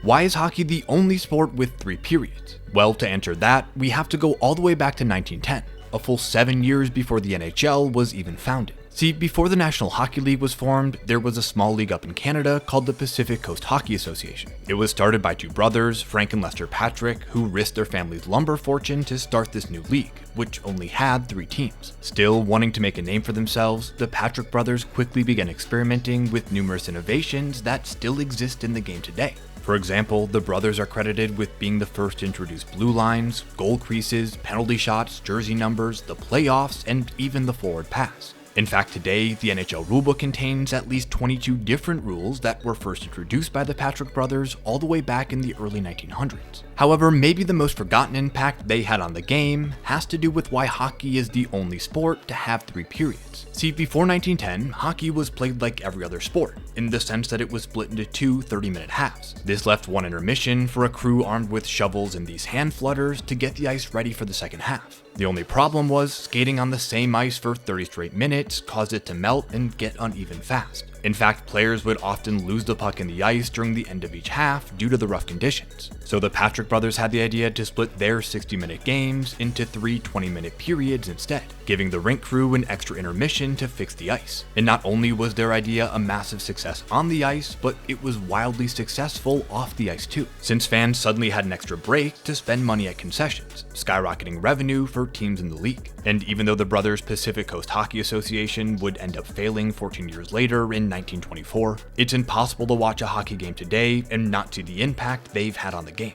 Why is hockey the only sport with 3 periods? Well, to answer that, we have to go all the way back to 1910, a full 7 years before the NHL was even founded. See, before the National Hockey League was formed, there was a small league up in Canada called the Pacific Coast Hockey Association. It was started by 2 brothers, Frank and Lester Patrick, who risked their family's lumber fortune to start this new league, which only had 3 teams. Still wanting to make a name for themselves, the Patrick brothers quickly began experimenting with numerous innovations that still exist in the game today. For example, the brothers are credited with being the first to introduce blue lines, goal creases, penalty shots, jersey numbers, the playoffs, and even the forward pass. In fact, today, the NHL rulebook contains at least 22 different rules that were first introduced by the Patrick brothers all the way back in the early 1900s. However, maybe the most forgotten impact they had on the game has to do with why hockey is the only sport to have 3 periods. See, before 1910, hockey was played like every other sport, in the sense that it was split into 2 30-minute halves. This left one intermission for a crew armed with shovels and these hand flutters to get the ice ready for the second half. The only problem was skating on the same ice for 30 straight minutes caused it to melt and get uneven fast. In fact, players would often lose the puck in the ice during the end of each half due to the rough conditions. So the Patrick brothers had the idea to split their 60-minute games into 3 20-minute periods instead, giving the rink crew an extra intermission to fix the ice. And not only was their idea a massive success on the ice, but it was wildly successful off the ice too, since fans suddenly had an extra break to spend money at concessions, skyrocketing revenue for teams in the league. And even though the brothers' Pacific Coast Hockey Association would end up failing 14 years later in 1924, it's impossible to watch a hockey game today and not see the impact they've had on the game.